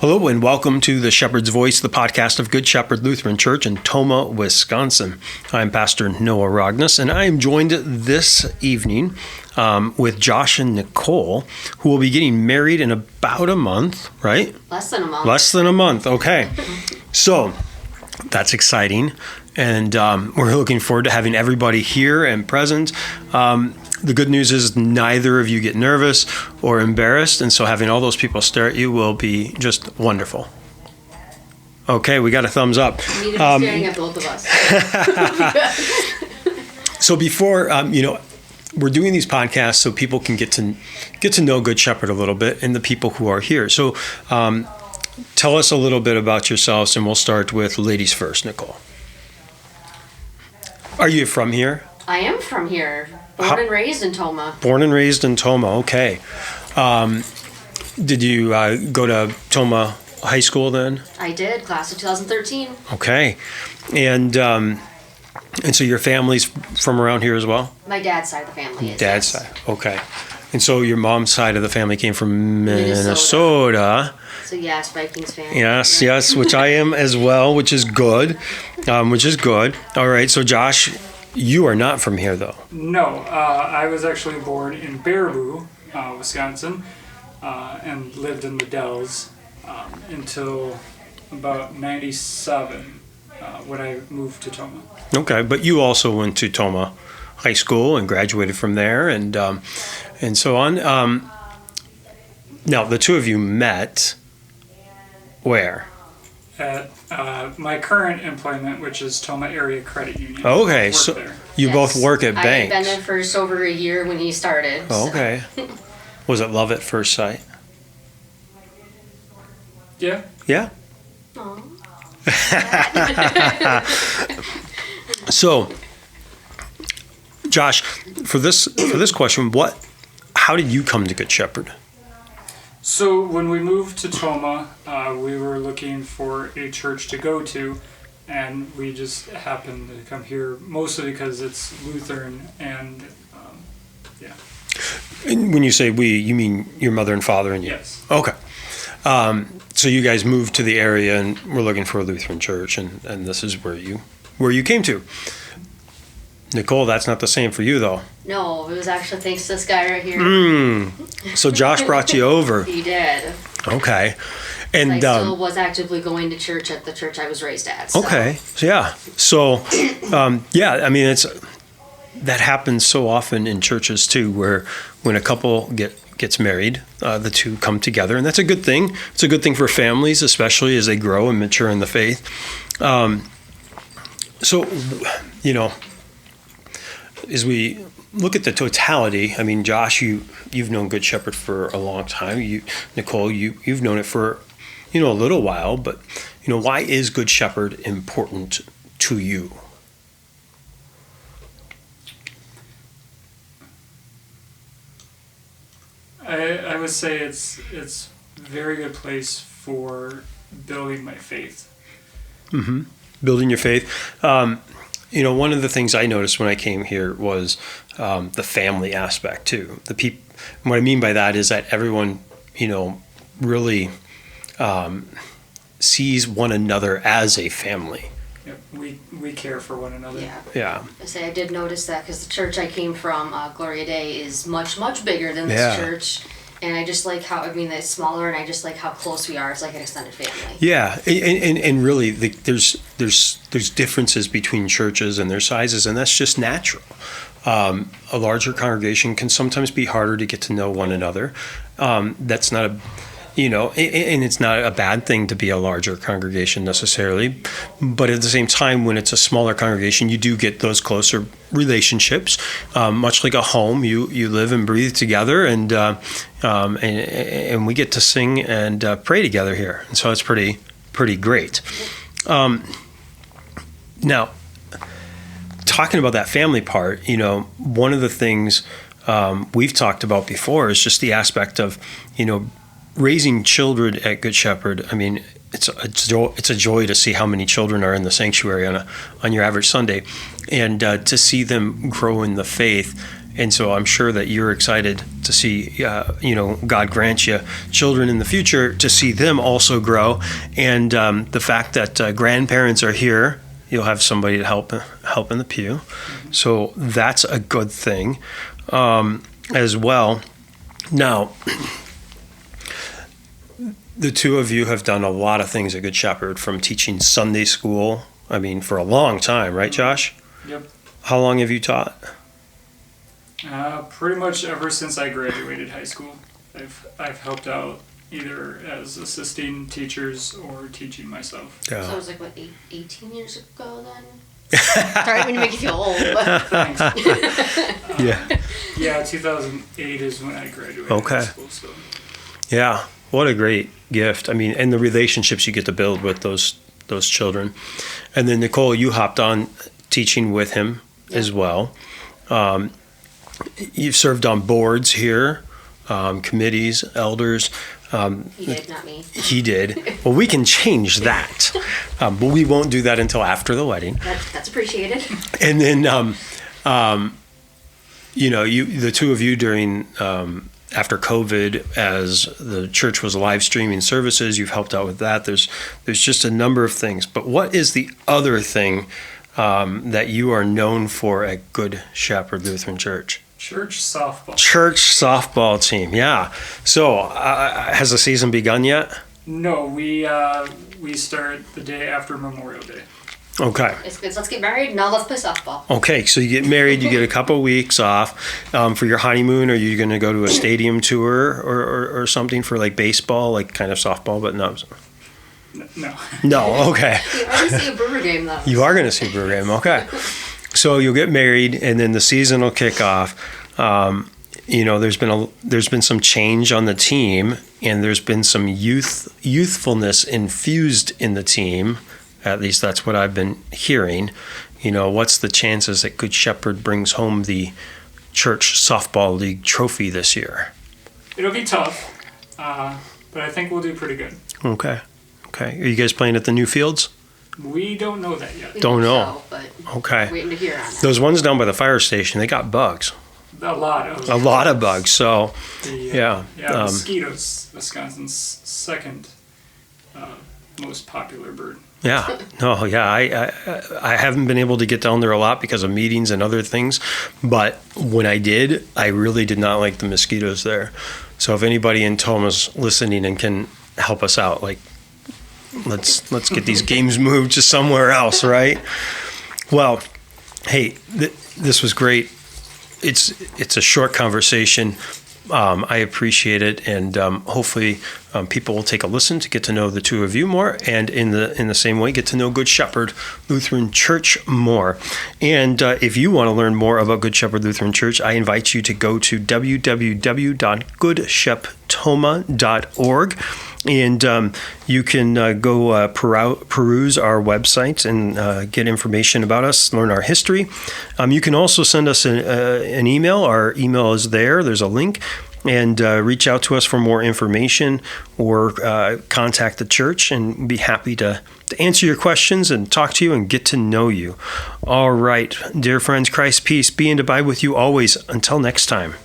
Hello and welcome to the Shepherd's Voice, the podcast of Good Shepherd Lutheran Church in Tomah, Wisconsin. I'm Pastor Noah Rognus, and I am joined this evening with Josh and Nicole, who will be getting married in about a month, right? Less than a month. Less than a month, okay. So that's exciting, and we're looking forward to having everybody here and present. The good news is neither of you get nervous or embarrassed, and so having all those people stare at you will be just wonderful. Okay, we got a thumbs up. You need to be staring at both of us. So before, we're doing these podcasts so people can get to know Good Shepherd a little bit and the people who are here. So tell us a little bit about yourselves, and we'll start with ladies first. Nicole, are you from here? I am from here. Born and raised in Tomah. Born and raised in Tomah, okay. Did you go to Tomah High School then? I did, class of 2013. Okay. And so your family's from around here as well? My dad's side of the family is. Dad's side, okay. And so your mom's side of the family came from Minnesota. So yes, Vikings fan. Yes, which I am as well, which is good. All right, so Josh, you are not from here, though. No, I was actually born in Baraboo, Wisconsin, and lived in the Dells until about 97 when I moved to Tomah. Okay, but you also went to Tomah High School and graduated from there, and so on. Now, the two of you met where? At my current employment, which is Tomah Area Credit Union. Okay, so there. You both work at banks. I had been there for just over a year when he started. Oh, okay. Was it love at first sight? Yeah. Yeah? Aww. So, Josh, for this question, how did you come to Good Shepherd? So when we moved to Tomah, we were looking for a church to go to, and we just happened to come here mostly because it's Lutheran, and yeah. And when you say we, you mean your mother and father and you? Yes. Okay. So you guys moved to the area and were looking for a Lutheran church, and this is where you came to. Nicole, that's not the same for you, though. No, it was actually thanks to this guy right here. So Josh brought you over. He did. Okay. And I still was actively going to church at the church I was raised at. So. Okay. Yeah. So, I mean, that happens so often in churches too, where when a couple gets married, the two come together, and that's a good thing. It's a good thing for families, especially as they grow and mature in the faith. As we look at the totality, I mean, Josh, you've known Good Shepherd for a long time. Nicole, you've known it for a little while. But why is Good Shepherd important to you? I would say it's a very good place for building my faith. Mm-hmm. Building your faith. One of the things I noticed when I came here was the family aspect too. What I mean by that is that everyone, really sees one another as a family. Yep. We care for one another. Yeah. I did notice that because the church I came from, Gloria Day, is much, much bigger than this church. And I just like it's smaller, and I just like how close we are. It's like an extended family. Yeah, and really, there's differences between churches and their sizes, and that's just natural. A larger congregation can sometimes be harder to get to know one another. That's not and it's not a bad thing to be a larger congregation necessarily, but at the same time, when it's a smaller congregation, you do get those closer relationships. Much like a home, you live and breathe together, and we get to sing and pray together here, and so it's pretty great. Now, talking about that family part, one of the things we've talked about before is just the aspect of raising children at Good Shepherd. I mean, it's a joy to see how many children are in the sanctuary on your average Sunday, and to see them grow in the faith And so I'm sure that you're excited to see, God grant you children in the future, to see them also grow. And the fact that grandparents are here, you'll have somebody to help in the pew. So that's a good thing as well. Now, the two of you have done a lot of things at Good Shepherd, from teaching Sunday school, for a long time, right, Josh? Yep. How long have you taught? Pretty much ever since I graduated high school. I've helped out either as assisting teachers or teaching myself. So it was 18 years ago then? Sorry, when you make you feel old. But. Yeah, 2008 is when I graduated Okay. high school. So. Yeah, what a great gift. And the relationships you get to build with those children. And then Nicole, you hopped on teaching with him as well. You've served on boards here, committees, elders. He did, not me. He did. Well, we can change that, but we won't do that until after the wedding. That's appreciated. And then, the two of you during after COVID, as the church was live streaming services, you've helped out with that. There's just a number of things. But what is the other thing that you are known for at Good Shepherd Lutheran Church? Church softball. Church softball team, yeah. So, has the season begun yet? No, we start the day after Memorial Day. Okay. It's good. Let's get married. Now let's play softball. Okay, so you get married, you get a couple weeks off for your honeymoon. Are you going to go to a stadium tour or something for baseball, kind of softball, but no? No. No, okay. You're going to see a Brewer game, though. You are going to see a Brewer game, okay. So you'll get married, and then the season will kick off. There's been some change on the team, and there's been some youthfulness infused in the team. At least that's what I've been hearing. What's the chances that Good Shepherd brings home the church softball league trophy this year? It'll be tough, but I think we'll do pretty good. Okay. Are you guys playing at the new fields? We don't know that yet. Don't know. So, but Okay. waiting to hear on that. Those ones down by the fire station, they got bugs. A lot of bugs. So, yeah. Mosquitoes, Wisconsin's second most popular bird. Yeah. No, yeah. I haven't been able to get down there a lot because of meetings and other things. But when I did, I really did not like the mosquitoes there. So if anybody in Toma's listening and can help us out, let's get these games moved to somewhere else, right? Well, hey, this was great. It's a short conversation. I appreciate it, and hopefully people will take a listen to get to know the two of you more, and in the same way, get to know Good Shepherd Lutheran Church more. And if you want to learn more about Good Shepherd Lutheran Church, I invite you to go to www.goodsheptoma.org. And you can go peruse our website and get information about us, learn our history. You can also send us an email. Our email is there. There's a link. And reach out to us for more information, or contact the church, and be happy to answer your questions and talk to you and get to know you. All right, dear friends, Christ's peace be and abide with you always. Until next time.